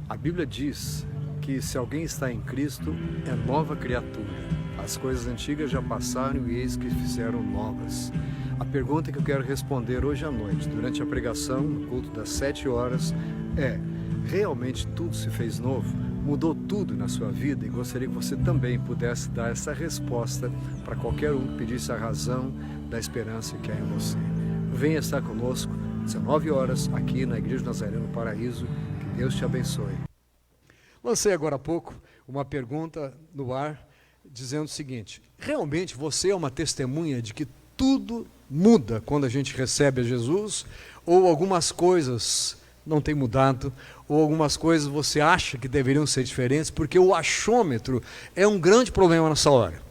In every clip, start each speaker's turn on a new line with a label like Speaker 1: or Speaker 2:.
Speaker 1: A Bíblia diz que se alguém está em Cristo, é nova criatura. As coisas antigas já passaram e eis que fizeram novas. A pergunta que eu quero responder hoje à noite, durante a pregação, no culto das 7 horas, é: realmente tudo se fez novo? Mudou tudo na sua vida? E gostaria que você também pudesse dar essa resposta para qualquer um que pedisse a razão da esperança que há em você. Venha estar conosco, 19 horas, aqui na Igreja Nazareno Paraíso. Que Deus te abençoe. Lancei agora há pouco uma pergunta no ar, dizendo o seguinte: realmente você é uma testemunha de que tudo muda quando a gente recebe a Jesus? Ou algumas coisas não têm mudado? Ou algumas coisas você acha que deveriam ser diferentes? Porque o achômetro é um grande problema nessa hora.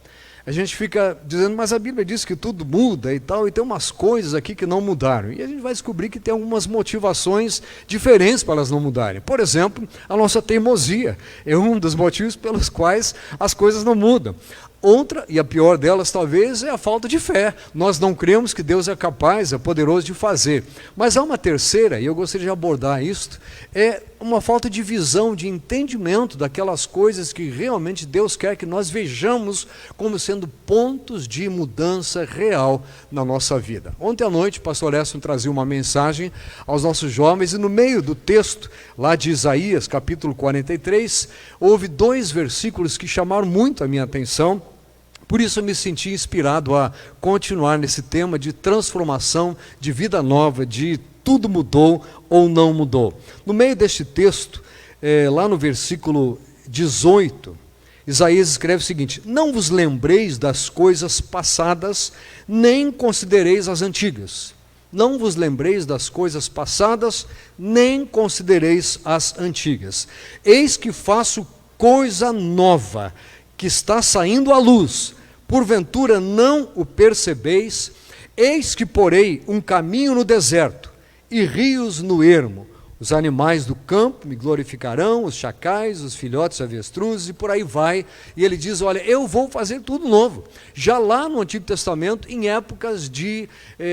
Speaker 1: A gente fica dizendo, mas a Bíblia diz que tudo muda e tal, e tem umas coisas aqui que não mudaram. E a gente vai descobrir que tem algumas motivações diferentes para elas não mudarem. Por exemplo, a nossa teimosia é um dos motivos pelos quais as coisas não mudam. Outra, e a pior delas talvez, é a falta de fé. Nós não cremos que Deus é capaz, é poderoso de fazer. Mas há uma terceira, e eu gostaria de abordar isto, é uma falta de visão, de entendimento daquelas coisas que realmente Deus quer que nós vejamos como sendo pontos de mudança real na nossa vida. Ontem à noite, o pastor Edson trazia uma mensagem aos nossos jovens, e no meio do texto, lá de Isaías, capítulo 43, houve 2 versículos que chamaram muito a minha atenção. Por isso eu me senti inspirado a continuar nesse tema de transformação, de vida nova, de tudo mudou ou não mudou. No meio deste texto, lá no versículo 18, Isaías escreve o seguinte: não vos lembreis das coisas passadas, nem considereis as antigas. Não vos lembreis das coisas passadas, nem considereis as antigas. Eis que faço coisa nova, que está saindo à luz. Porventura não o percebeis? Eis que porei um caminho no deserto e rios no ermo. Os animais do campo me glorificarão, os chacais, os filhotes avestruzes, e por aí vai. E ele diz, olha, eu vou fazer tudo novo. Já lá no Antigo Testamento, em épocas de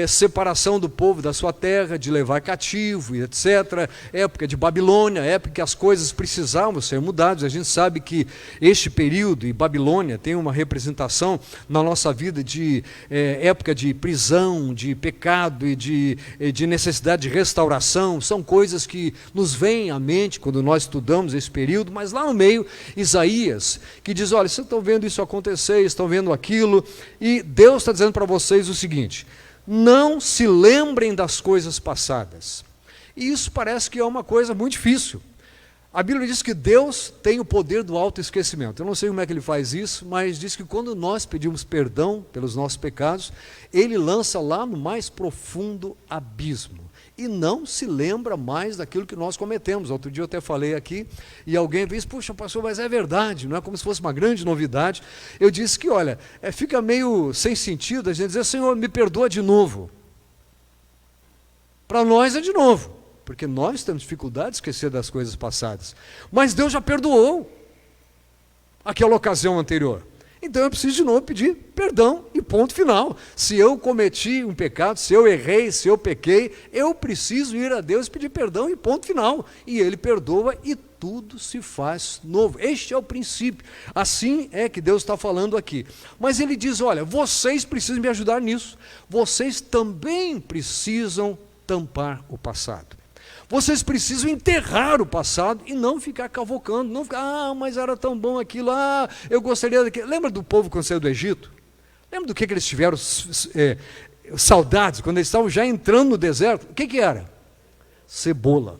Speaker 1: separação do povo da sua terra, de levar cativo, e etc., época de Babilônia, época que as coisas precisavam ser mudadas. A gente sabe que este período, e Babilônia, tem uma representação na nossa vida de época de prisão, de pecado e de necessidade de restauração. São coisas que nos vêm à mente quando nós estudamos esse período, mas lá no meio, Isaías, que diz, olha, vocês estão vendo isso acontecer, estão vendo aquilo, e Deus está dizendo para vocês o seguinte: não se lembrem das coisas passadas. E isso parece que é uma coisa muito difícil. A Bíblia diz que Deus tem o poder do autoesquecimento. Eu não sei como é que ele faz isso, mas diz que quando nós pedimos perdão pelos nossos pecados, ele lança lá no mais profundo abismo e não se lembra mais daquilo que nós cometemos. Outro dia eu até falei aqui, e alguém disse, puxa, pastor, mas é verdade, não é como se fosse uma grande novidade. Eu disse que, olha, fica meio sem sentido a gente dizer, Senhor, me perdoa de novo. Para nós é de novo, porque nós temos dificuldade de esquecer das coisas passadas. Mas Deus já perdoou aquela ocasião anterior. Então eu preciso de novo pedir perdão e ponto final. Se eu cometi um pecado, se eu errei, se eu pequei, eu preciso ir a Deus e pedir perdão e ponto final. E Ele perdoa e tudo se faz novo. Este é o princípio. Assim é que Deus está falando aqui. Mas Ele diz, olha, vocês precisam me ajudar nisso. Vocês também precisam tampar o passado. Vocês precisam enterrar o passado e não ficar cavocando, não ficar, mas era tão bom aquilo, eu gostaria daquilo. Lembra do povo quando saiu do Egito? Lembra do que eles tiveram saudades, quando eles estavam já entrando no deserto? O que era? Cebola.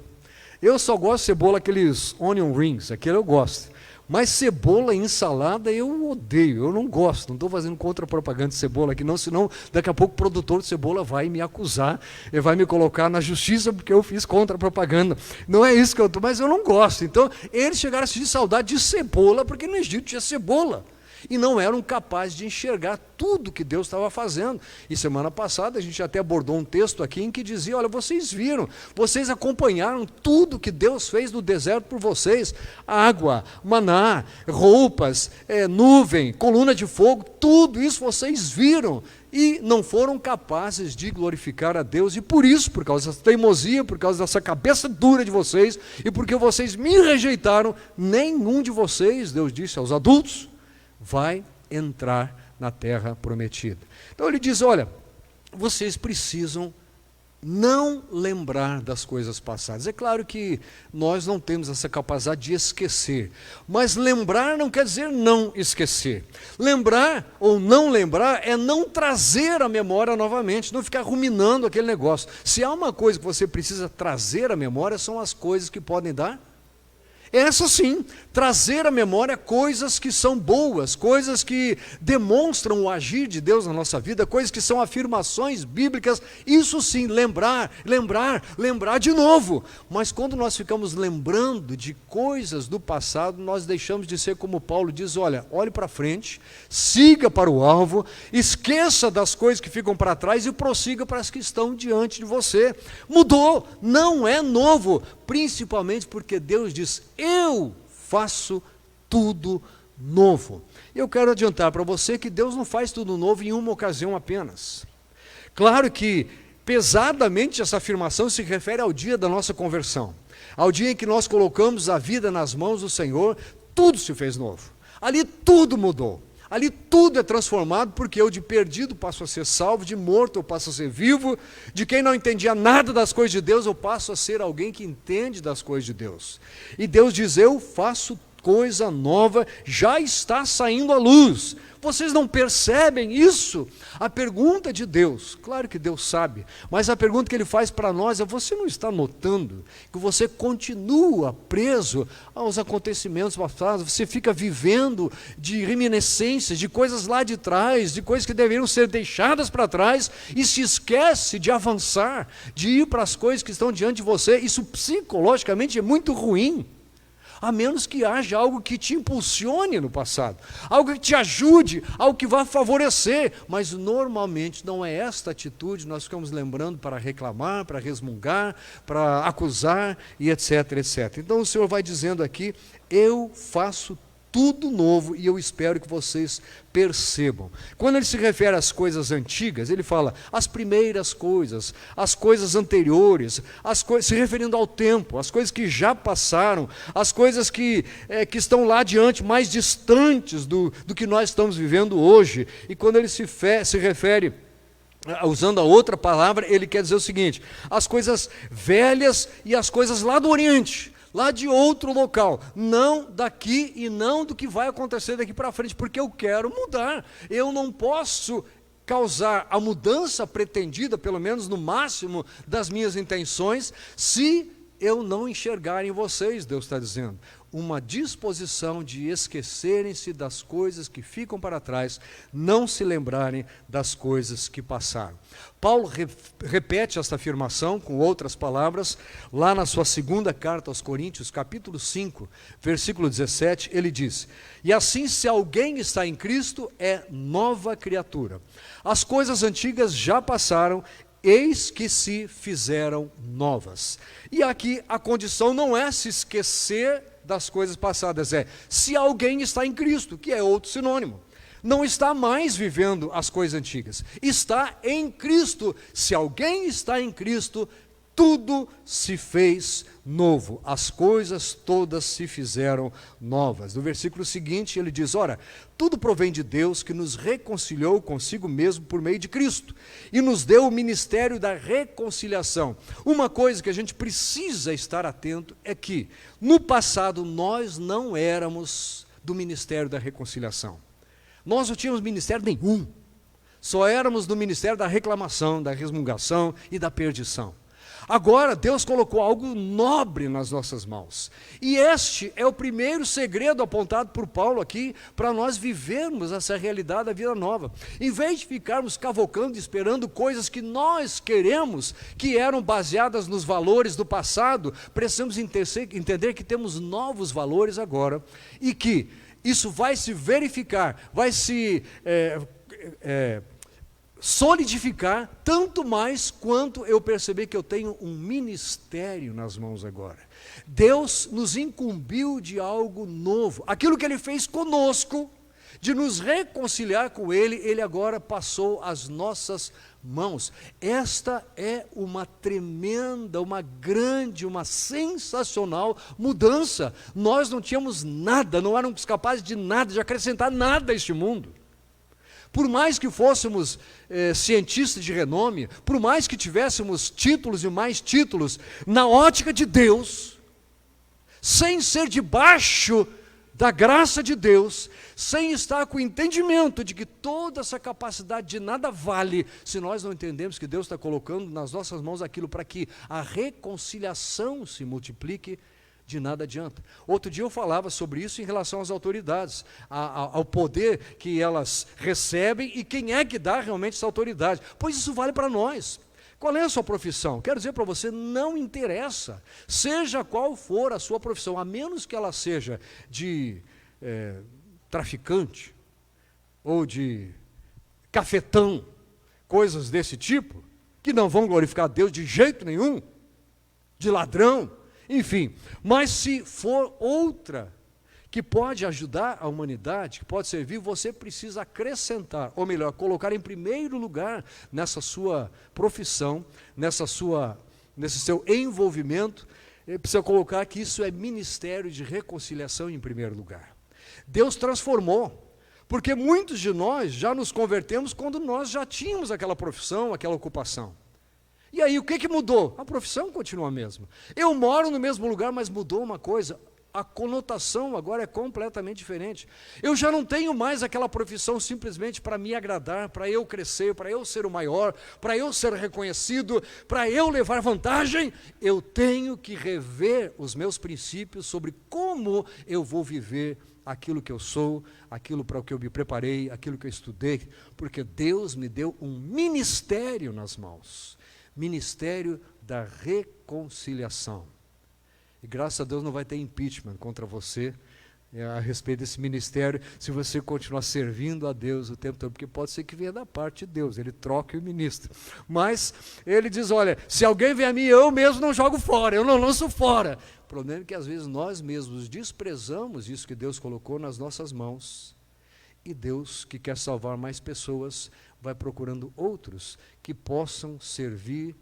Speaker 1: Eu só gosto de cebola, aqueles onion rings, aquele eu gosto. Mas cebola em salada eu odeio, eu não gosto, não estou fazendo contra-propaganda de cebola aqui não, senão daqui a pouco o produtor de cebola vai me acusar, ele vai me colocar na justiça porque eu fiz contra-propaganda. Não é isso que eu estou, mas eu não gosto. Então, eles chegaram a sentir saudade de cebola, porque no Egito tinha cebola. e não eram capazes de enxergar tudo que Deus estava fazendo. E semana passada a gente até abordou um texto aqui em que dizia, olha, vocês viram, vocês acompanharam tudo que Deus fez no deserto por vocês, água, maná, roupas, nuvem, coluna de fogo, tudo isso vocês viram, e não foram capazes de glorificar a Deus, e por isso, por causa dessa teimosia, por causa dessa cabeça dura de vocês, e porque vocês me rejeitaram, nenhum de vocês, Deus disse aos adultos, vai entrar na terra prometida. Então ele diz, olha, vocês precisam não lembrar das coisas passadas. É claro que nós não temos essa capacidade de esquecer, mas lembrar não quer dizer não esquecer. Lembrar ou não lembrar é não trazer a memória novamente, não ficar ruminando aquele negócio. Se há uma coisa que você precisa trazer à memória, são as coisas que podem dar. Essa sim, trazer à memória coisas que são boas, coisas que demonstram o agir de Deus na nossa vida, coisas que são afirmações bíblicas, isso sim, lembrar de novo. Mas quando nós ficamos lembrando de coisas do passado, nós deixamos de ser como Paulo diz, olha, olhe para frente, siga para o alvo, esqueça das coisas que ficam para trás e prossiga para as que estão diante de você. Mudou, não é novo, principalmente porque Deus diz, eu faço tudo novo. Eu quero adiantar para você que Deus não faz tudo novo em uma ocasião apenas. Claro que, pesadamente, essa afirmação se refere ao dia da nossa conversão. Ao dia em que nós colocamos a vida nas mãos do Senhor, tudo se fez novo. Ali tudo mudou. Ali tudo é transformado, porque eu de perdido passo a ser salvo, de morto eu passo a ser vivo, de quem não entendia nada das coisas de Deus, eu passo a ser alguém que entende das coisas de Deus. E Deus diz, eu faço coisa nova, já está saindo à luz. Vocês não percebem isso? A pergunta de Deus, claro que Deus sabe, mas a pergunta que Ele faz para nós é, você não está notando que você continua preso aos acontecimentos passados, você fica vivendo de reminiscências, de coisas lá de trás, de coisas que deveriam ser deixadas para trás, e se esquece de avançar, de ir para as coisas que estão diante de você. Isso psicologicamente é muito ruim. A menos que haja algo que te impulsione no passado, algo que te ajude, algo que vá favorecer, mas normalmente não é esta atitude, nós ficamos lembrando para reclamar, para resmungar, para acusar e etc, etc. Então o Senhor vai dizendo aqui, eu faço tudo novo e eu espero que vocês percebam. Quando ele se refere às coisas antigas, ele fala as primeiras coisas, as coisas anteriores, se referindo ao tempo, as coisas que já passaram, as coisas que estão lá adiante, mais distantes do que nós estamos vivendo hoje. E quando ele se refere, usando a outra palavra, ele quer dizer o seguinte, as coisas velhas e as coisas lá do Oriente, lá de outro local, não daqui e não do que vai acontecer daqui para frente, porque eu quero mudar, eu não posso causar a mudança pretendida, pelo menos no máximo das minhas intenções, se eu não enxergar em vocês, Deus está dizendo, uma disposição de esquecerem-se das coisas que ficam para trás, não se lembrarem das coisas que passaram. Paulo repete esta afirmação com outras palavras, lá na sua segunda carta aos Coríntios, capítulo 5, versículo 17, ele diz, e assim se alguém está em Cristo, é nova criatura. As coisas antigas já passaram, eis que se fizeram novas. E aqui a condição não é se esquecer das coisas passadas, é se alguém está em Cristo, que é outro sinônimo. Não está mais vivendo as coisas antigas, está em Cristo. Se alguém está em Cristo, tudo se fez novo, as coisas todas se fizeram novas. No versículo seguinte ele diz, ora, tudo provém de Deus que nos reconciliou consigo mesmo por meio de Cristo e nos deu o ministério da reconciliação. Uma coisa que a gente precisa estar atento é que no passado nós não éramos do ministério da reconciliação. Nós não tínhamos ministério nenhum, só éramos do ministério da reclamação, da resmungação e da perdição. Agora Deus colocou algo nobre nas nossas mãos, e este é o primeiro segredo apontado por Paulo aqui, para nós vivermos essa realidade da vida nova. Em vez de ficarmos cavocando, esperando coisas que nós queremos, que eram baseadas nos valores do passado, precisamos entender que temos novos valores agora, e que isso vai se verificar, vai se solidificar, tanto mais quanto eu perceber que eu tenho um ministério nas mãos agora. Deus nos incumbiu de algo novo. Aquilo que Ele fez conosco, de nos reconciliar com Ele, Ele agora passou às nossas mãos. Esta é uma tremenda, uma grande, uma sensacional mudança. Nós não tínhamos nada, não éramos capazes de nada, de acrescentar nada a este mundo. Por mais que fôssemos cientistas de renome, por mais que tivéssemos títulos e mais títulos, na ótica de Deus, sem ser debaixo da graça de Deus, sem estar com o entendimento de que toda essa capacidade de nada vale, se nós não entendemos que Deus está colocando nas nossas mãos aquilo para que a reconciliação se multiplique, de nada adianta. Outro dia eu falava sobre isso em relação às autoridades, ao poder que elas recebem e quem é que dá realmente essa autoridade. Pois isso vale para nós. Qual é a sua profissão? Quero dizer para você, não interessa, seja qual for a sua profissão, a menos que ela seja de traficante ou de cafetão, coisas desse tipo, que não vão glorificar a Deus de jeito nenhum, de ladrão, enfim. Mas se for outra que pode ajudar a humanidade, que pode servir, você precisa acrescentar, ou melhor, colocar em primeiro lugar nessa sua profissão, nesse seu envolvimento, precisa colocar que isso é ministério de reconciliação em primeiro lugar. Deus transformou, porque muitos de nós já nos convertemos quando nós já tínhamos aquela profissão, aquela ocupação. E aí, o que mudou? A profissão continua a mesma. Eu moro no mesmo lugar, mas mudou uma coisa. A conotação agora é completamente diferente. Eu já não tenho mais aquela profissão simplesmente para me agradar, para eu crescer, para eu ser o maior, para eu ser reconhecido, para eu levar vantagem. Eu tenho que rever os meus princípios sobre como eu vou viver aquilo que eu sou, aquilo para o que eu me preparei, aquilo que eu estudei, porque Deus me deu um ministério nas mãos. Ministério da reconciliação. E graças a Deus não vai ter impeachment contra você a respeito desse ministério, se você continuar servindo a Deus o tempo todo, porque pode ser que venha da parte de Deus, Ele troque o ministro. Mas Ele diz, olha, se alguém vem a mim, eu mesmo não jogo fora, eu não lanço fora. O problema é que às vezes nós mesmos desprezamos isso que Deus colocou nas nossas mãos. E Deus, que quer salvar mais pessoas, vai procurando outros que possam servir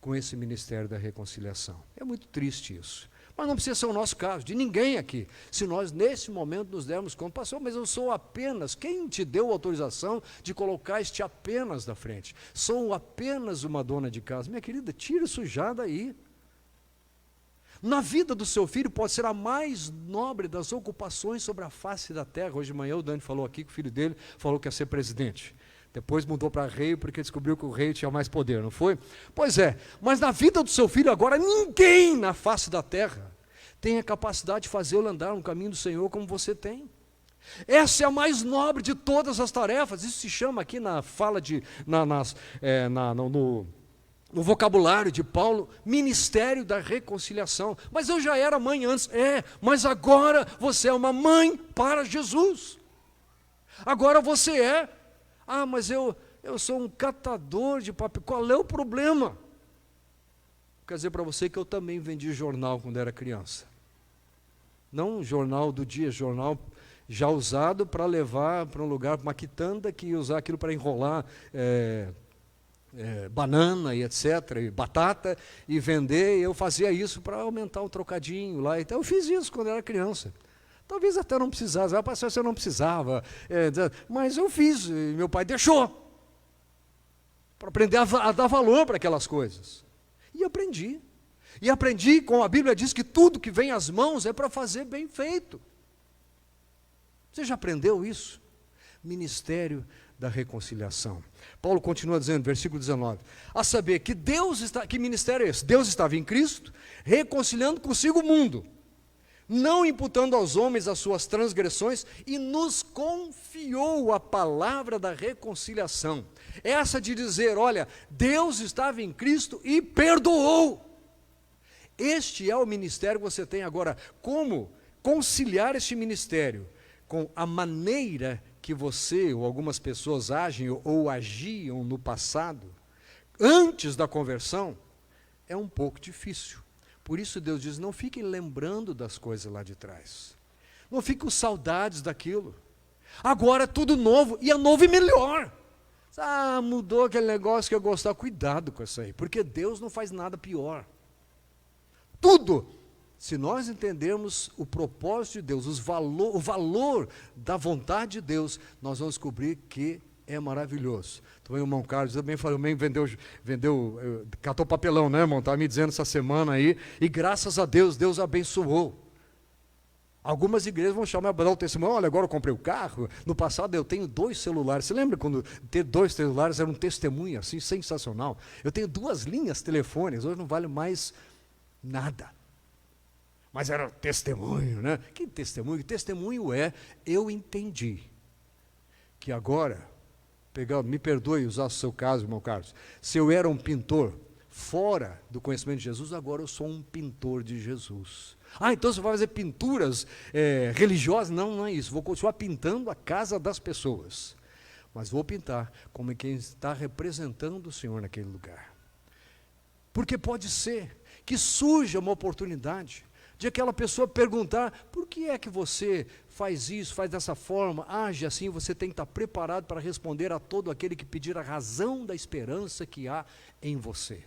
Speaker 1: com esse ministério da reconciliação. É muito triste isso. Mas não precisa ser o nosso caso, de ninguém aqui. Se nós, nesse momento, nos dermos conta, pastor, mas eu sou apenas, quem te deu autorização de colocar este apenas na frente? Sou apenas uma dona de casa. Minha querida, tira isso já daí. Na vida do seu filho pode ser a mais nobre das ocupações sobre a face da terra. Hoje de manhã o Dani falou aqui que o filho dele falou que ia ser presidente. Depois mudou para rei porque descobriu que o rei tinha mais poder, não foi? Pois é, mas na vida do seu filho agora ninguém na face da terra tem a capacidade de fazê-lo andar no caminho do Senhor como você tem. Essa é a mais nobre de todas as tarefas. Isso se chama aqui na fala no vocabulário de Paulo, ministério da reconciliação. Mas eu já era mãe antes. Mas agora você é uma mãe para Jesus. Agora você é. Mas eu sou um catador de papel. Qual é o problema? Quer dizer para você que eu também vendi jornal quando era criança. Não jornal do dia, jornal já usado para levar para um lugar, para uma quitanda, que ia usar aquilo para enrolar banana e etc, e batata, e vender. Eu fazia isso para aumentar o trocadinho lá. Então eu fiz isso quando era criança. Talvez até não precisasse, pastor, você não precisava, mas eu fiz, e meu pai deixou, para aprender a dar valor para aquelas coisas. E aprendi. E aprendi, como a Bíblia diz, que tudo que vem às mãos é para fazer bem feito. Você já aprendeu isso? Ministério da reconciliação. Paulo continua dizendo, versículo 19, a saber que que ministério é esse? Deus estava em Cristo, reconciliando consigo o mundo, não imputando aos homens as suas transgressões, e nos confiou a palavra da reconciliação. Essa de dizer, olha, Deus estava em Cristo e perdoou. Este é o ministério que você tem agora. Como conciliar este ministério? com a maneira que você ou algumas pessoas agem ou agiam no passado, antes da conversão, é um pouco difícil. Por isso Deus diz, não fiquem lembrando das coisas lá de trás. Não fiquem com saudades daquilo. Agora é tudo novo, e é novo e melhor. Ah, mudou aquele negócio que eu gostava. Cuidado com isso aí, porque Deus não faz nada pior. Tudo. Se nós entendermos o propósito de Deus, o valor da vontade de Deus, nós vamos descobrir que é maravilhoso. Então, o irmão Carlos também falou, catou papelão, né, irmão? Estava me dizendo essa semana aí, e graças a Deus, Deus abençoou. Algumas igrejas vão chamar para dar o testemunho, olha, agora eu comprei o carro, no passado eu tenho 2 celulares. Você lembra quando ter 2 celulares era um testemunho assim, sensacional? Eu tenho 2 linhas telefônicas, hoje não vale mais nada. Mas era testemunho, né? Que testemunho? Testemunho é, eu entendi que agora, me perdoe usar o seu caso, irmão Carlos, se eu era um pintor fora do conhecimento de Jesus, agora eu sou um pintor de Jesus. Ah, então você vai fazer pinturas religiosas? Não, não é isso. Vou continuar pintando a casa das pessoas, mas vou pintar como quem está representando o Senhor naquele lugar. Porque pode ser que surja uma oportunidade de aquela pessoa perguntar, por que é que você faz isso, faz dessa forma, age assim? Você tem que estar preparado para responder a todo aquele que pedir a razão da esperança que há em você.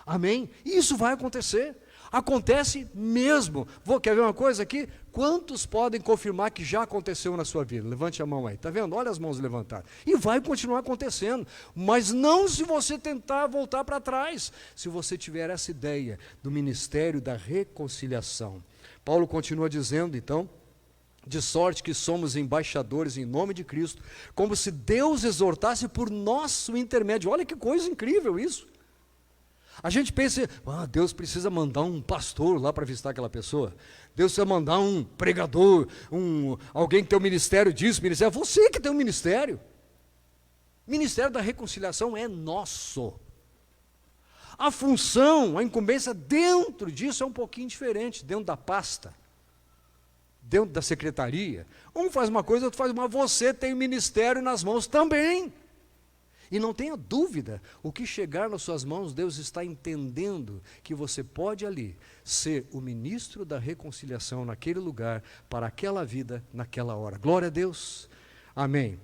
Speaker 1: Amém? E isso vai acontecer. Acontece mesmo. Quer ver uma coisa aqui? Quantos podem confirmar que já aconteceu na sua vida? Levante a mão aí, está vendo? Olha as mãos levantadas. E vai continuar acontecendo, mas não se você tentar voltar para trás, se você tiver essa ideia do ministério da reconciliação. Paulo continua dizendo, então, de sorte que somos embaixadores em nome de Cristo, como se Deus exortasse por nosso intermédio. Olha que coisa incrível isso. A gente pensa, Deus precisa mandar um pastor lá para visitar aquela pessoa. Deus precisa mandar um pregador, alguém que tem o ministério disso, ministério. É você que tem o ministério. Ministério da reconciliação é nosso. A função, a incumbência dentro disso é um pouquinho diferente, dentro da pasta, dentro da secretaria. Um faz uma coisa, outro faz uma. Você tem o ministério nas mãos também. E não tenha dúvida, o que chegar nas suas mãos, Deus está entendendo que você pode ali ser o ministro da reconciliação naquele lugar, para aquela vida, naquela hora. Glória a Deus. Amém.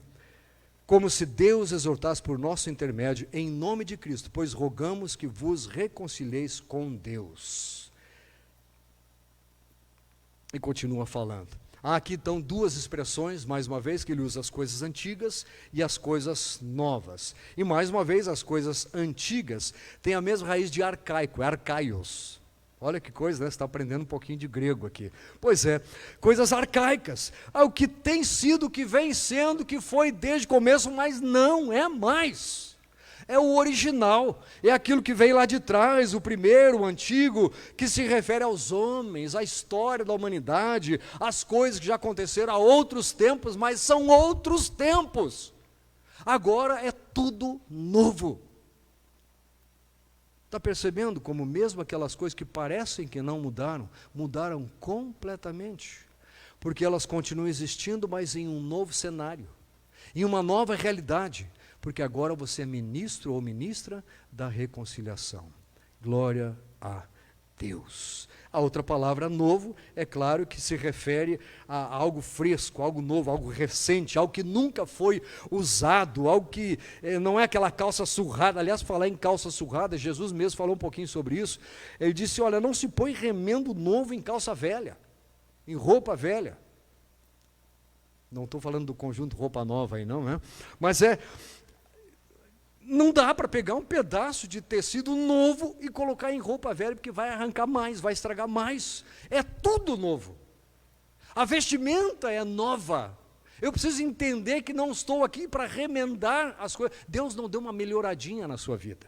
Speaker 1: Como se Deus exortasse por nosso intermédio, em nome de Cristo, pois rogamos que vos reconcilieis com Deus. E continua falando. Há aqui então 2 expressões, mais uma vez, que ele usa as coisas antigas e as coisas novas. E mais uma vez, as coisas antigas têm a mesma raiz de arcaico, é arcaios. Olha que coisa, né? Você está aprendendo um pouquinho de grego aqui. Pois é, coisas arcaicas. O que tem sido, o que vem sendo, que foi desde o começo, mas não é mais. É o original, é aquilo que veio lá de trás, o primeiro, o antigo, que se refere aos homens, à história da humanidade, às coisas que já aconteceram há outros tempos, mas são outros tempos. Agora é tudo novo. Está percebendo como mesmo aquelas coisas que parecem que não mudaram, mudaram completamente? Porque elas continuam existindo, mas em um novo cenário, em uma nova realidade. Porque agora você é ministro ou ministra da reconciliação. Glória a Deus. A outra palavra novo, é claro que se refere a algo fresco, algo novo, algo recente, algo que nunca foi usado, algo que não é aquela calça surrada. Aliás, falar em calça surrada, Jesus mesmo falou um pouquinho sobre isso. Ele disse, olha, não se põe remendo novo em calça velha, em roupa velha. Não estou falando do conjunto roupa nova aí não, né? Mas não dá para pegar um pedaço de tecido novo e colocar em roupa velha, porque vai arrancar mais, vai estragar mais. É tudo novo. A vestimenta é nova. Eu preciso entender que não estou aqui para remendar as coisas. Deus não deu uma melhoradinha na sua vida.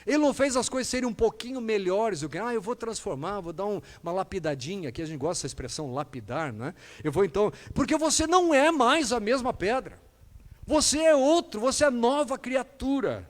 Speaker 1: Ele não fez as coisas serem um pouquinho melhores. Eu vou transformar, vou dar uma lapidadinha. Aqui a gente gosta dessa expressão lapidar, né? Eu vou então, porque você não é mais a mesma pedra. Você é outro, você é nova criatura.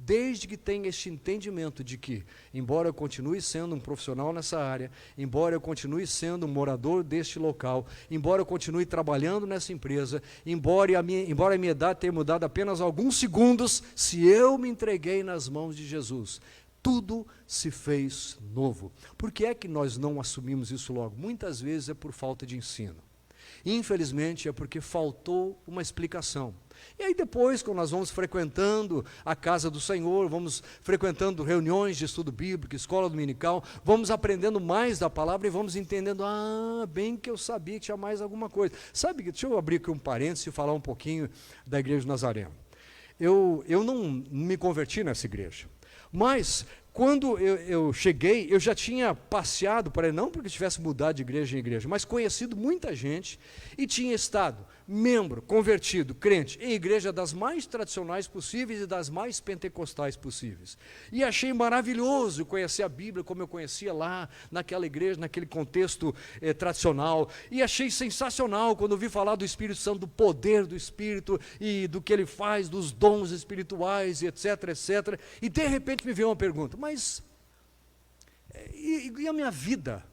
Speaker 1: desde que tenha este entendimento de que, embora eu continue sendo um profissional nessa área, embora eu continue sendo um morador deste local, embora eu continue trabalhando nessa empresa, embora a minha idade tenha mudado apenas alguns segundos, se eu me entreguei nas mãos de Jesus, tudo se fez novo. Por que é que nós não assumimos isso logo? Muitas vezes é por falta de ensino. Infelizmente é porque faltou uma explicação. E aí depois, quando nós vamos frequentando a casa do Senhor, vamos frequentando reuniões de estudo bíblico, escola dominical, vamos aprendendo mais da palavra e vamos entendendo, bem que eu sabia que tinha mais alguma coisa. Sabe, deixa eu abrir aqui um parênteses e falar um pouquinho da igreja de Nazareno. Eu não me converti nessa igreja, mas quando eu cheguei, eu já tinha passeado por aí, não porque tivesse mudado de igreja em igreja, mas conhecido muita gente e tinha estado membro, convertido, crente, em igreja das mais tradicionais possíveis e das mais pentecostais possíveis. E achei maravilhoso conhecer a Bíblia como eu conhecia lá, naquela igreja, naquele contexto tradicional. E achei sensacional quando ouvi falar do Espírito Santo, do poder do Espírito e do que ele faz, dos dons espirituais, e etc, etc. E de repente me veio uma pergunta, mas e a minha vida?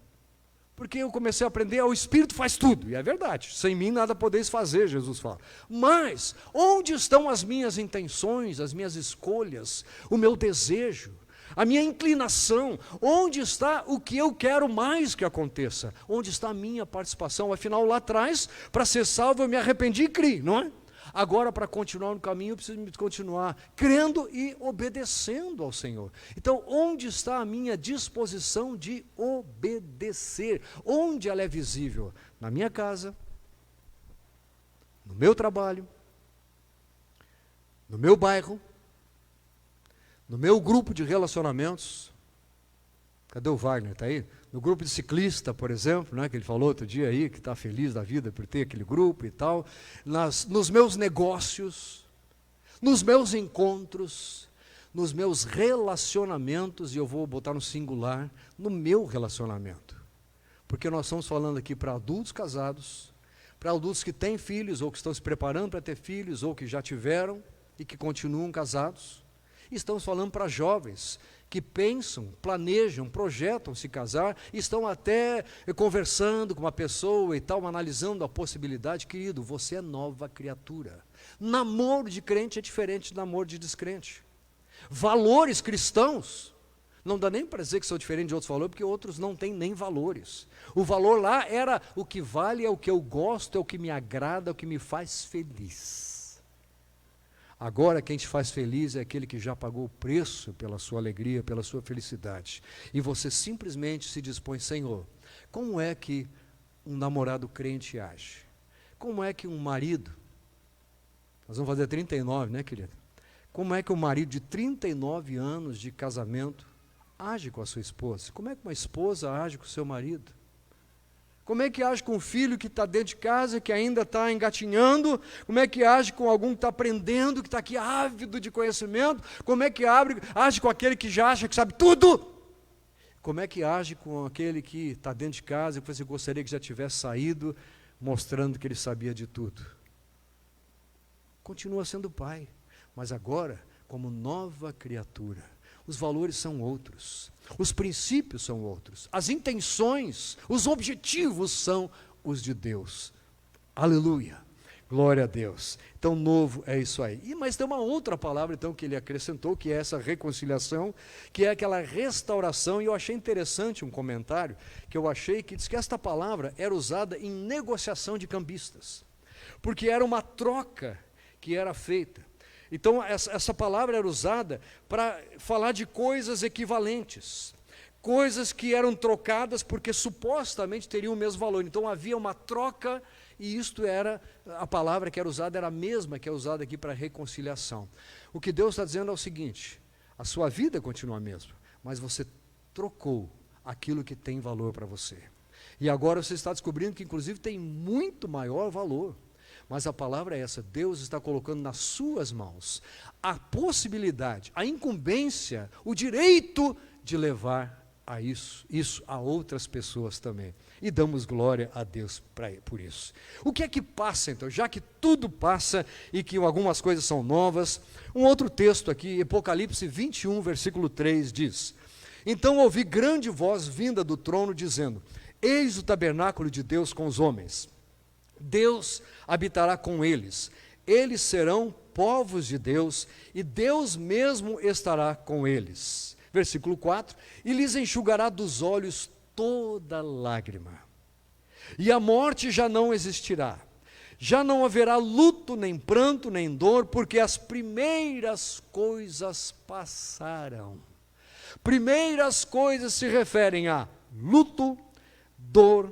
Speaker 1: Porque eu comecei a aprender, o Espírito faz tudo, e é verdade, sem mim nada podeis fazer, Jesus fala. Mas, onde estão as minhas intenções, as minhas escolhas, o meu desejo, a minha inclinação? Onde está o que eu quero mais que aconteça? Onde está a minha participação? Afinal, lá atrás, para ser salvo, eu me arrependi e criei, não é? Agora, para continuar no caminho, eu preciso continuar crendo e obedecendo ao Senhor. Então, onde está a minha disposição de obedecer? Onde ela é visível? Na minha casa, no meu trabalho, no meu bairro, no meu grupo de relacionamentos. Cadê o Wagner? Está aí? No grupo de ciclista, por exemplo, né, que ele falou outro dia aí, que está feliz da vida por ter aquele grupo e tal, nos meus negócios, nos meus encontros, nos meus relacionamentos, e eu vou botar no singular, no meu relacionamento. Porque nós estamos falando aqui para adultos casados, para adultos que têm filhos, ou que estão se preparando para ter filhos, ou que já tiveram e que continuam casados. E estamos falando para jovens que pensam, planejam, projetam se casar, estão até conversando com uma pessoa e tal, analisando a possibilidade. Querido, você é nova criatura. Namoro de crente é diferente de namoro de descrente. Valores cristãos, não dá nem para dizer que são diferentes de outros valores, porque outros não têm nem valores. O valor lá era o que vale, é o que eu gosto, é o que me agrada, é o que me faz feliz. Agora quem te faz feliz é aquele que já pagou o preço pela sua alegria, pela sua felicidade. E você simplesmente se dispõe, Senhor, como é que um namorado crente age? Como é que um marido, nós vamos fazer 39, né, querido? Como é que um marido de 39 anos de casamento age com a sua esposa? Como é que uma esposa age com o seu marido? Como é que age com um filho que está dentro de casa, que ainda está engatinhando? Como é que age com algum que está aprendendo, que está aqui ávido de conhecimento? Como é que age com aquele que já acha que sabe tudo? Como é que age com aquele que está dentro de casa e que você gostaria que já tivesse saído, mostrando que ele sabia de tudo? Continua sendo pai, mas agora como nova criatura. Os valores são outros, os princípios são outros, as intenções, os objetivos são os de Deus. Aleluia, glória a Deus. Então novo é isso aí. Mas tem uma outra palavra então que ele acrescentou, que é essa reconciliação, que é aquela restauração. E eu achei interessante um comentário que eu achei, que diz que esta palavra era usada em negociação de cambistas, porque era uma troca que era feita. Então essa palavra era usada para falar de coisas equivalentes, coisas que eram trocadas porque supostamente teriam o mesmo valor. Então havia uma troca, e isto era, a palavra que era usada era a mesma que é usada aqui para reconciliação. O que Deus está dizendo é o seguinte: a sua vida continua a mesma, mas você trocou aquilo que tem valor para você. E agora você está descobrindo que inclusive tem muito maior valor. Mas a palavra é essa: Deus está colocando nas suas mãos a possibilidade, a incumbência, o direito de levar a isso a outras pessoas também. E damos glória a Deus por isso. O que é que passa então? Já que tudo passa e que algumas coisas são novas, um outro texto aqui, Apocalipse 21, versículo 3 diz: então ouvi grande voz vinda do trono dizendo: eis o tabernáculo de Deus com os homens. Deus habitará com eles. Eles serão povos de Deus e Deus mesmo estará com eles. Versículo 4: e lhes enxugará dos olhos toda lágrima. E a morte já não existirá. Já não haverá luto, nem pranto, nem dor, porque as primeiras coisas passaram. Primeiras coisas se referem a luto, dor,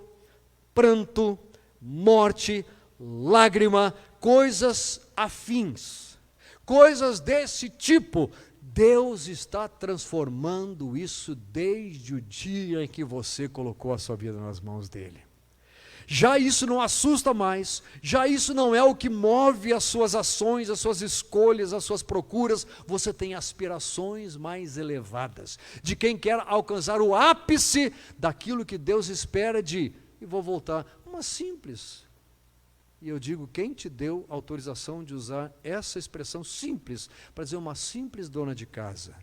Speaker 1: pranto, morte, lágrima, coisas afins, coisas desse tipo. Deus está transformando isso desde o dia em que você colocou a sua vida nas mãos dele. Já isso não assusta mais, já isso não é o que move as suas ações, as suas escolhas, as suas procuras. Você tem aspirações mais elevadas, de quem quer alcançar o ápice daquilo que Deus espera de, e vou voltar, uma simples. E eu digo, quem te deu autorização de usar essa expressão simples, para dizer uma simples dona de casa,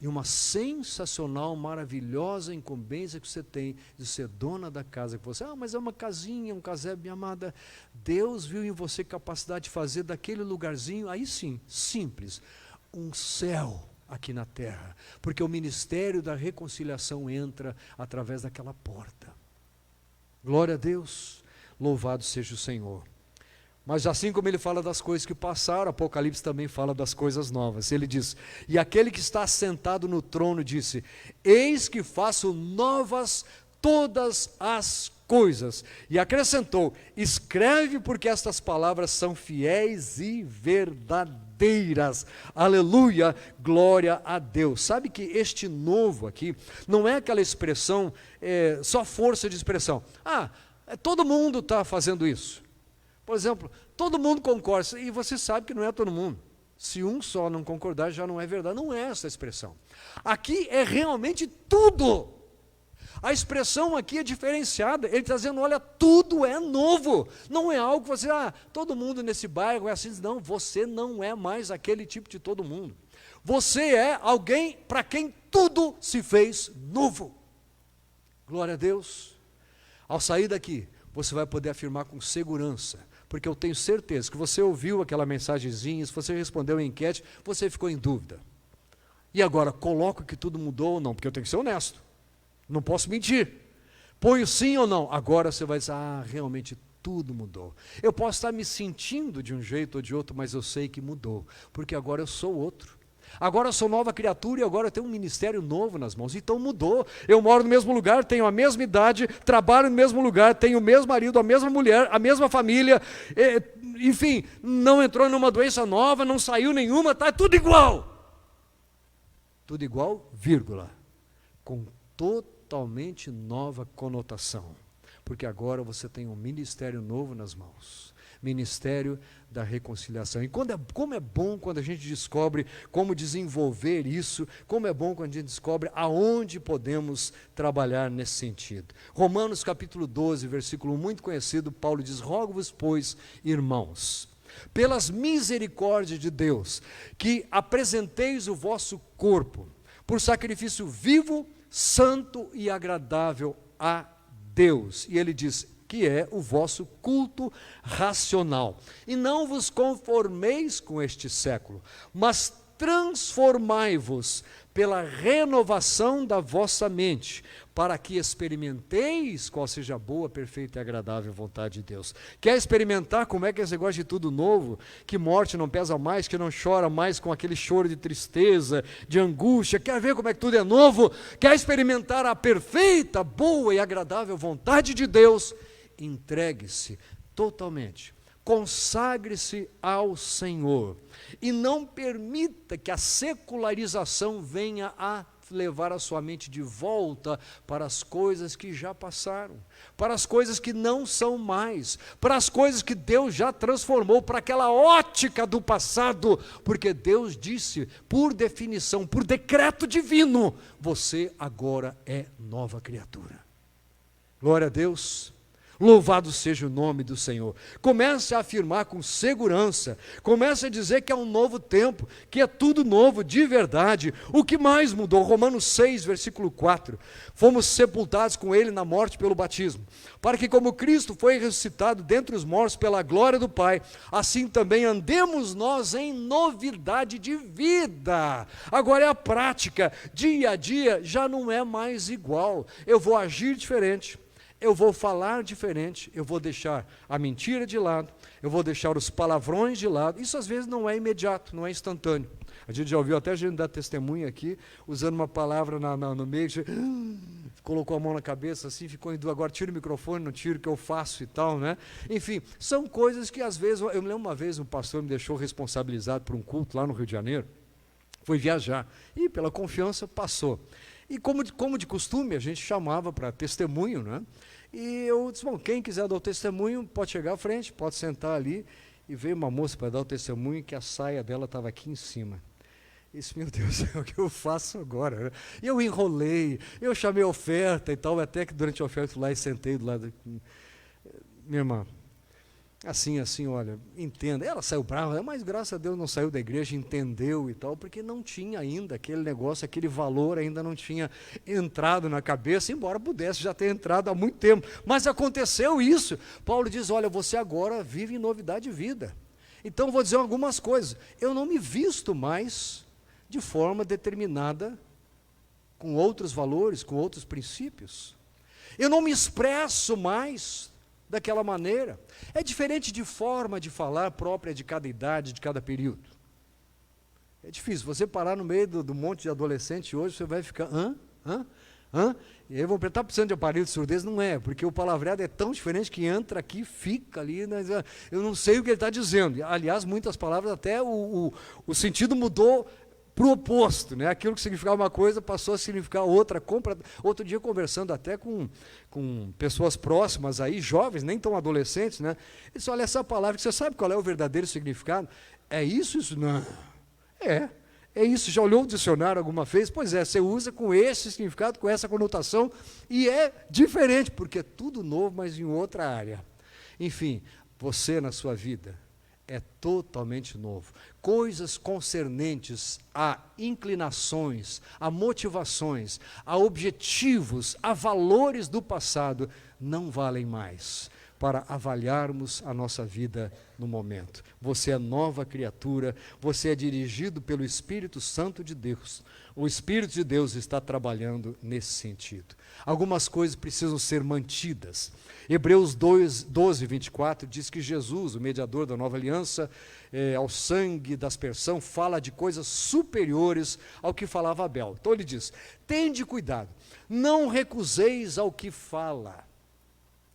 Speaker 1: e uma sensacional, maravilhosa incumbência que você tem de ser dona da casa que você, mas é uma casinha, um casebre, minha amada. Deus viu em você capacidade de fazer daquele lugarzinho, aí sim, simples, um céu aqui na terra, porque o ministério da reconciliação entra através daquela porta. Glória a Deus. Louvado seja o Senhor. Mas assim como ele fala das coisas que passaram, Apocalipse também fala das coisas novas. Ele diz: e aquele que está sentado no trono disse: eis que faço novas todas as coisas. E acrescentou: escreve, porque estas palavras são fiéis e verdadeiras. Aleluia, glória a Deus. Sabe que este novo aqui não é aquela expressão, só força de expressão. Todo mundo está fazendo isso. Por exemplo, todo mundo concorda, e você sabe que não é todo mundo. Se um só não concordar, já não é verdade. Não é essa a expressão. Aqui é realmente tudo. A expressão aqui é diferenciada. Ele está dizendo, olha, tudo é novo. Não é algo que você, todo mundo nesse bairro é assim. Não, você não é mais aquele tipo de todo mundo. Você é alguém para quem tudo se fez novo. Glória a Deus. Ao sair daqui, você vai poder afirmar com segurança, porque eu tenho certeza que você ouviu aquela mensagenzinha, se você respondeu a enquete, você ficou em dúvida. E agora, coloco que tudo mudou ou não, porque eu tenho que ser honesto, não posso mentir. Ponho sim ou não, agora você vai dizer, realmente tudo mudou. Eu posso estar me sentindo de um jeito ou de outro, mas eu sei que mudou, porque agora eu sou outro. Agora eu sou nova criatura e agora eu tenho um ministério novo nas mãos. Então mudou. Eu moro no mesmo lugar, tenho a mesma idade, trabalho no mesmo lugar, tenho o mesmo marido, a mesma mulher, a mesma família, enfim, não entrou numa doença nova, não saiu nenhuma, está tudo igual. Tudo igual, vírgula, com totalmente nova conotação, porque agora você tem um ministério novo nas mãos. Ministério da reconciliação. E como é bom quando a gente descobre como desenvolver isso, como é bom quando a gente descobre aonde podemos trabalhar nesse sentido. Romanos capítulo 12, versículo muito conhecido, Paulo diz: rogo-vos, pois, irmãos, pelas misericórdias de Deus, que apresenteis o vosso corpo por sacrifício vivo, santo e agradável a Deus. E ele diz que é o vosso culto racional. E não vos conformeis com este século, mas transformai-vos pela renovação da vossa mente, para que experimenteis qual seja a boa, perfeita e agradável vontade de Deus. Quer experimentar como é que esse negócio de tudo novo, que morte não pesa mais, que não chora mais com aquele choro de tristeza, de angústia? Quer ver como é que tudo é novo? Quer experimentar a perfeita, boa e agradável vontade de Deus? Entregue-se totalmente, consagre-se ao Senhor e não permita que a secularização venha a levar a sua mente de volta para as coisas que já passaram, para as coisas que não são mais, para as coisas que Deus já transformou, para aquela ótica do passado, porque Deus disse, por definição, por decreto divino, você agora é nova criatura. Glória a Deus. Louvado seja o nome do Senhor. Comece a afirmar com segurança, comece a dizer que é um novo tempo, que é tudo novo de verdade. O que mais mudou? Romanos 6, versículo 4. Fomos sepultados com Ele na morte pelo batismo, para que como Cristo foi ressuscitado dentre os mortos pela glória do Pai, assim também andemos nós em novidade de vida. Agora é a prática, dia a dia já não é mais igual, eu vou agir diferente. Eu vou falar diferente, eu vou deixar a mentira de lado, eu vou deixar os palavrões de lado. Isso às vezes não é imediato, não é instantâneo. A gente já ouviu até a gente dar testemunho aqui, usando uma palavra no meio, colocou a mão na cabeça assim, ficou em dúvida, agora tira o microfone, não tira o que eu faço e tal, né? Enfim, são coisas que às vezes, eu me lembro uma vez um pastor me deixou responsabilizado por um culto lá no Rio de Janeiro, foi viajar, e pela confiança passou. E como de costume, a gente chamava para testemunho, né? E eu disse, bom, quem quiser dar o testemunho, pode chegar à frente, pode sentar ali. E veio uma moça para dar o testemunho, que a saia dela estava aqui em cima. E disse, meu Deus, é o que eu faço agora, né? E eu enrolei, eu chamei a oferta e tal, até que durante a oferta fui lá e sentei do lado. Minha irmã, assim, olha, entenda. Ela saiu brava, mas graças a Deus não saiu da igreja, entendeu e tal, porque não tinha ainda aquele negócio, aquele valor ainda não tinha entrado na cabeça, embora pudesse já ter entrado há muito tempo. Mas aconteceu isso. Paulo diz, olha, você agora vive em novidade de vida. Então vou dizer algumas coisas. Eu não me visto mais de forma determinada, com outros valores, com outros princípios. Eu não me expresso mais daquela maneira. É diferente de forma de falar própria de cada idade, de cada período. É difícil, você parar no meio do monte de adolescente hoje, você vai ficar, e aí vão estar precisando de aparelho de surdez, não é, porque o palavreado é tão diferente que entra aqui, fica ali, né? Eu não sei o que ele está dizendo. Aliás, muitas palavras até o sentido mudou para o oposto, né? Aquilo que significava uma coisa passou a significar outra. Outro dia conversando até com pessoas próximas aí, jovens, nem tão adolescentes, né? Eles disse, olha, essa palavra, você sabe qual é o verdadeiro significado? É isso? Não. É isso. Já olhou o dicionário alguma vez? Pois é, você usa com esse significado, com essa conotação, e é diferente, porque é tudo novo, mas em outra área. Enfim, você na sua vida é totalmente novo. Coisas concernentes a inclinações, a motivações, a objetivos, a valores do passado não valem mais para avaliarmos a nossa vida no momento. Você é nova criatura, você é dirigido pelo Espírito Santo de Deus. O Espírito de Deus está trabalhando nesse sentido. Algumas coisas precisam ser mantidas. Hebreus 12, 24 diz que Jesus, o mediador da nova aliança, ao sangue da aspersão, fala de coisas superiores ao que falava Abel. Então ele diz, tende cuidado, não recuseis ao que fala.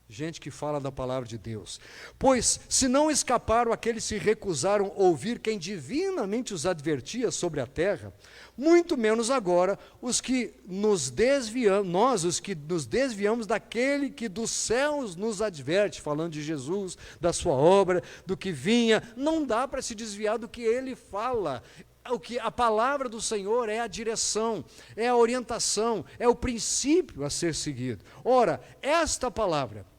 Speaker 1: Gente que fala da palavra de Deus. Pois, se não escaparam aqueles que se recusaram a ouvir quem divinamente os advertia sobre a terra, muito menos agora os que nos desviamos, nós os que nos desviamos daquele que dos céus nos adverte, falando de Jesus, da sua obra, do que vinha. Não dá para se desviar do que ele fala. A palavra do Senhor é a direção, é a orientação, é o princípio a ser seguido. Ora, esta palavra,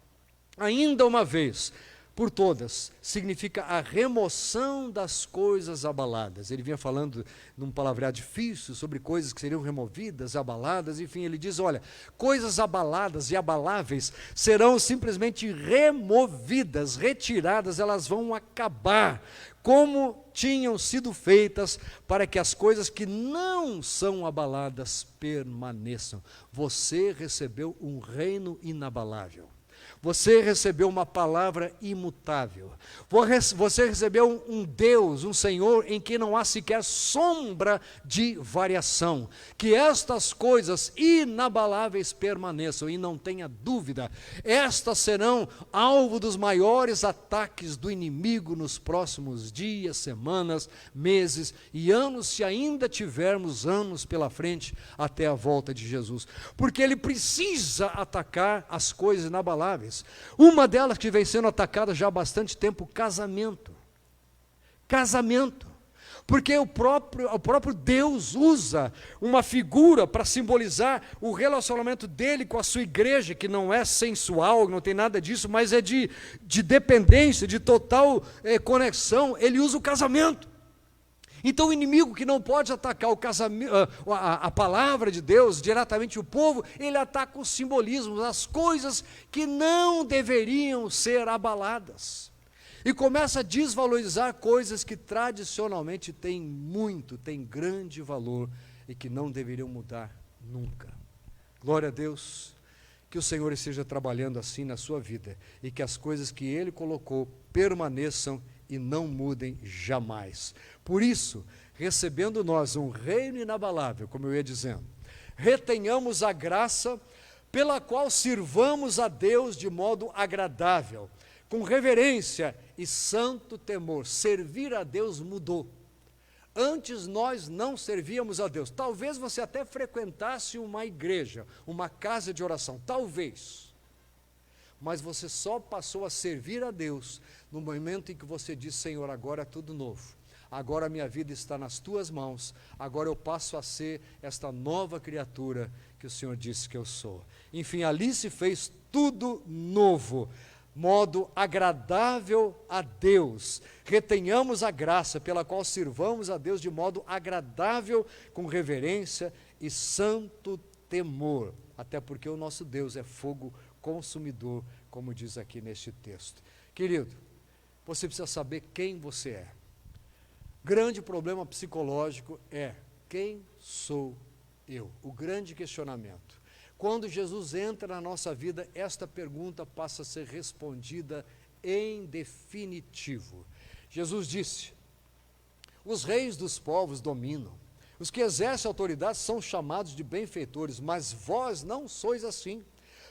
Speaker 1: ainda uma vez, por todas, significa a remoção das coisas abaladas. Ele vinha falando num palavreado difícil sobre coisas que seriam removidas, abaladas, enfim, ele diz, olha, coisas abaladas e abaláveis serão simplesmente removidas, retiradas, elas vão acabar, como tinham sido feitas para que as coisas que não são abaladas permaneçam. Você recebeu um reino inabalável. Você recebeu uma palavra imutável. Você recebeu um Deus, um Senhor, em que não há sequer sombra de variação. Que estas coisas inabaláveis permaneçam, e não tenha dúvida, estas serão alvo dos maiores ataques do inimigo nos próximos dias, semanas, meses e anos, se ainda tivermos anos pela frente até a volta de Jesus. Porque ele precisa atacar as coisas inabaláveis. Uma delas que vem sendo atacada já há bastante tempo, casamento. Casamento. Porque o próprio Deus usa uma figura para simbolizar o relacionamento dele com a sua igreja, que não é sensual, não tem nada disso, mas é de dependência, de total conexão. Ele usa o casamento. Então o inimigo que não pode atacar o casamento, a palavra de Deus, diretamente o povo, ele ataca os simbolismos, as coisas que não deveriam ser abaladas. E começa a desvalorizar coisas que tradicionalmente têm grande valor e que não deveriam mudar nunca. Glória a Deus, que o Senhor esteja trabalhando assim na sua vida e que as coisas que Ele colocou permaneçam e não mudem jamais. Por isso, recebendo nós um reino inabalável, como eu ia dizendo, retenhamos a graça pela qual sirvamos a Deus de modo agradável, com reverência e santo temor. Servir a Deus mudou. Antes nós não servíamos a Deus. Talvez você até frequentasse uma igreja, uma casa de oração, talvez. Mas você só passou a servir a Deus no momento em que você diz: Senhor, agora é tudo novo. Agora a minha vida está nas tuas mãos. Agora eu passo a ser esta nova criatura que o Senhor disse que eu sou. Enfim, ali se fez tudo novo. Modo agradável a Deus. Retenhamos a graça pela qual sirvamos a Deus de modo agradável, com reverência e santo temor. Até porque o nosso Deus é fogo consumidor, como diz aqui neste texto. Querido, você precisa saber quem você é. Grande problema psicológico é: quem sou eu? O grande questionamento. Quando Jesus entra na nossa vida, esta pergunta passa a ser respondida em definitivo. Jesus disse: os reis dos povos dominam, os que exercem autoridade são chamados de benfeitores, mas vós não sois assim.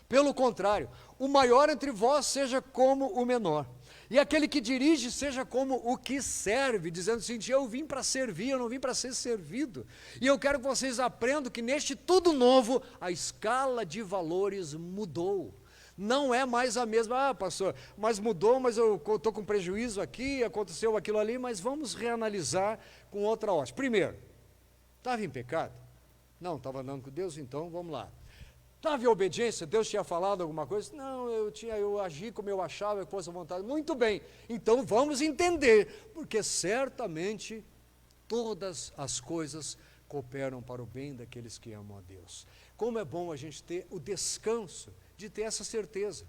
Speaker 1: Pelo contrário, o maior entre vós seja como o menor, e aquele que dirige seja como o que serve, dizendo assim: eu vim para servir, eu não vim para ser servido. E eu quero que vocês aprendam que neste tudo novo, a escala de valores mudou. Não é mais a mesma: ah, pastor, mas mudou, mas eu estou com prejuízo aqui, aconteceu aquilo ali. Mas vamos reanalisar com outra ótica. Primeiro, estava em pecado? Não, estava andando com Deus, então vamos lá. Estava em obediência? Deus tinha falado alguma coisa? Não, eu agi como eu achava que fosse a vontade. Muito bem, então vamos entender, porque certamente todas as coisas cooperam para o bem daqueles que amam a Deus. Como é bom a gente ter o descanso de ter essa certeza.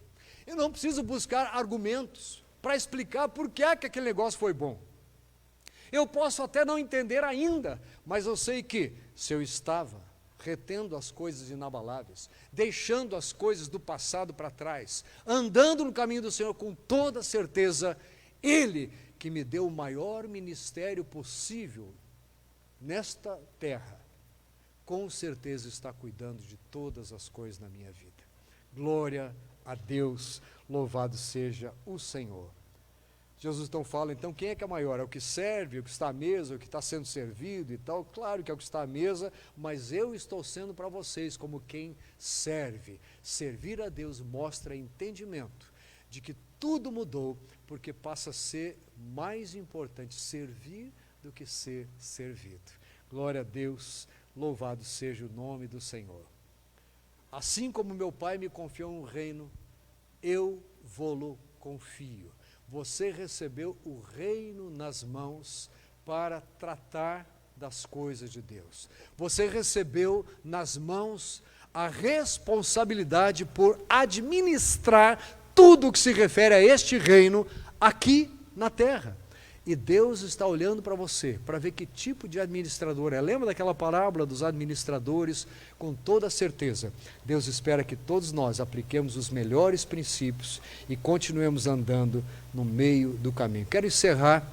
Speaker 1: Eu não preciso buscar argumentos para explicar por que é que aquele negócio foi bom. Eu posso até não entender ainda, mas eu sei que se eu estava retendo as coisas inabaláveis, deixando as coisas do passado para trás, andando no caminho do Senhor com toda certeza, Ele que me deu o maior ministério possível nesta terra, com certeza está cuidando de todas as coisas na minha vida. Glória a Deus, louvado seja o Senhor. Jesus então fala: então quem é que é maior? É o que serve, o que está à mesa, o que está sendo servido e tal? Claro que é o que está à mesa, mas eu estou sendo para vocês como quem serve. Servir a Deus mostra entendimento de que tudo mudou, porque passa a ser mais importante servir do que ser servido. Glória a Deus, louvado seja o nome do Senhor. Assim como meu Pai me confiou um reino, eu vou-lo confio. Você recebeu o reino nas mãos para tratar das coisas de Deus. Você recebeu nas mãos a responsabilidade por administrar tudo o que se refere a este reino aqui na terra. E Deus está olhando para você, para ver que tipo de administrador é. Lembra daquela parábola dos administradores? Com toda certeza, Deus espera que todos nós apliquemos os melhores princípios e continuemos andando no meio do caminho. Quero encerrar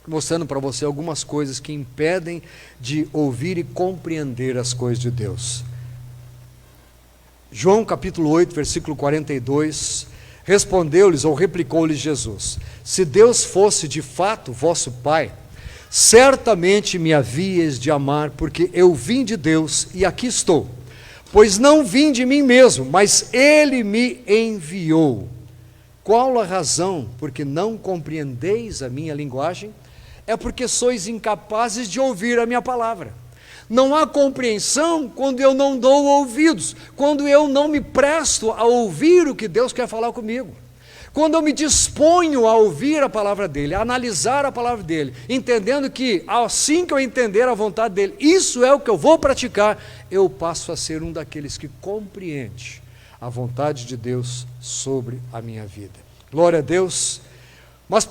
Speaker 1: mostrando para você algumas coisas que impedem de ouvir e compreender as coisas de Deus. João capítulo 8, versículo 42, respondeu-lhes ou replicou-lhes Jesus: se Deus fosse de fato vosso Pai, certamente me havíeis de amar, porque eu vim de Deus e aqui estou. Pois não vim de mim mesmo, mas Ele me enviou. Qual a razão porque não compreendeis a minha linguagem? É porque sois incapazes de ouvir a minha palavra. Não há compreensão quando eu não dou ouvidos, quando eu não me presto a ouvir o que Deus quer falar comigo. Quando eu me disponho a ouvir a palavra dEle, a analisar a palavra dEle, entendendo que assim que eu entender a vontade dEle, isso é o que eu vou praticar, eu passo a ser um daqueles que compreende a vontade de Deus sobre a minha vida. Glória a Deus. Mas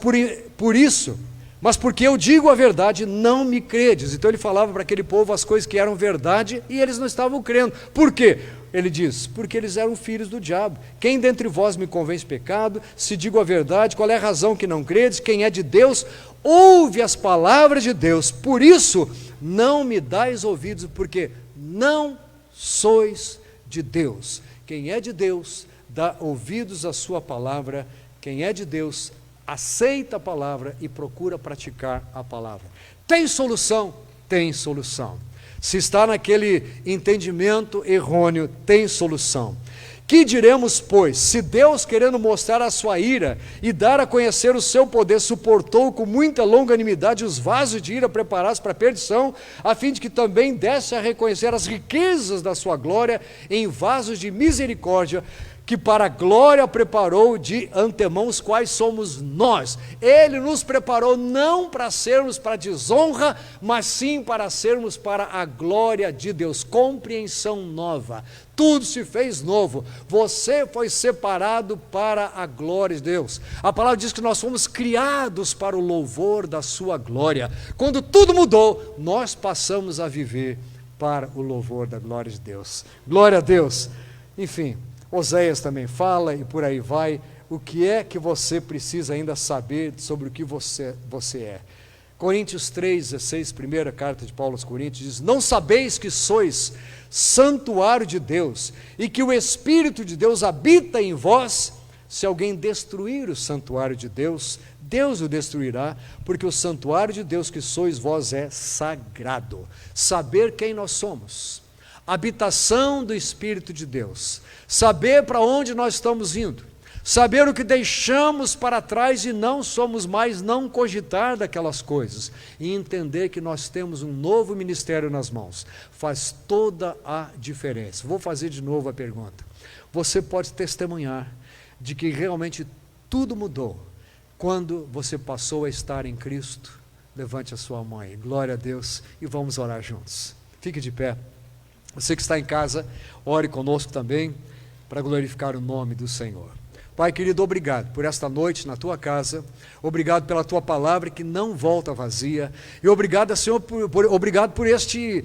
Speaker 1: porque eu digo a verdade, não me credes. Então ele falava para aquele povo as coisas que eram verdade e eles não estavam crendo. Por quê? Ele diz, porque eles eram filhos do diabo. Quem dentre vós me convence pecado? Se digo a verdade, qual é a razão que não credes? Quem é de Deus, ouve as palavras de Deus. Por isso, não me dais ouvidos, porque não sois de Deus. Quem é de Deus, dá ouvidos à sua palavra. Quem é de Deus, aceita a palavra e procura praticar a palavra. Tem solução? Tem solução. Se está naquele entendimento errôneo, tem solução. Que diremos, pois, se Deus, querendo mostrar a sua ira e dar a conhecer o seu poder, suportou com muita longanimidade os vasos de ira preparados para a perdição, a fim de que também desse a reconhecer as riquezas da sua glória em vasos de misericórdia, que para a glória preparou de antemão, os quais somos nós. Ele nos preparou não para sermos para desonra, mas sim para sermos para a glória de Deus. Compreensão nova. Tudo se fez novo. Você foi separado para a glória de Deus. A palavra diz que nós fomos criados para o louvor da sua glória. Quando tudo mudou, nós passamos a viver para o louvor da glória de Deus. Glória a Deus. Enfim, Oséias também fala e por aí vai. O que é que você precisa ainda saber sobre o que você é? Coríntios 3,16, primeira carta de Paulo aos Coríntios, diz: não sabeis que sois santuário de Deus e que o Espírito de Deus habita em vós? Se alguém destruir o santuário de Deus, Deus o destruirá, porque o santuário de Deus que sois vós é sagrado. Saber quem nós somos, habitação do Espírito de Deus, saber para onde nós estamos indo, saber o que deixamos para trás e não somos mais, não cogitar daquelas coisas, e entender que nós temos um novo ministério nas mãos, faz toda a diferença. Vou fazer de novo a pergunta. Você pode testemunhar de que realmente tudo mudou quando você passou a estar em Cristo? Levante a sua mão aí, glória a Deus, e vamos orar juntos. Fique de pé. Você que está em casa, ore conosco também, para glorificar o nome do Senhor. Pai querido, obrigado por esta noite na tua casa, obrigado pela tua palavra que não volta vazia, e obrigado, Senhor, obrigado por este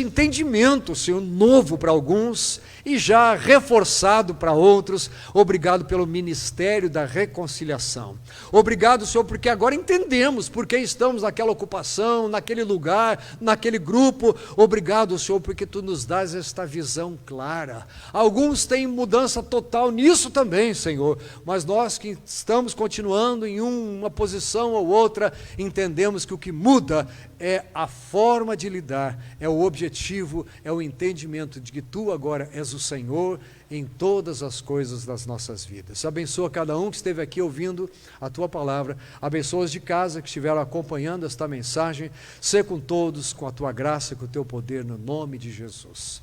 Speaker 1: entendimento, Senhor, novo para alguns e já reforçado para outros. Obrigado pelo ministério da reconciliação. Obrigado, Senhor, porque agora entendemos porque estamos naquela ocupação, naquele lugar, naquele grupo. Obrigado, Senhor, porque tu nos dás esta visão clara. Alguns têm mudança total nisso também, Senhor, mas nós que estamos continuando em uma posição ou outra, entendemos que o que muda é a forma de lidar, é o objetivo, é o entendimento de que tu agora és o Senhor em todas as coisas das nossas vidas. Abençoa cada um que esteve aqui ouvindo a tua palavra, abençoa os de casa que estiveram acompanhando esta mensagem, sê com todos, com a tua graça e com o teu poder, no nome de Jesus.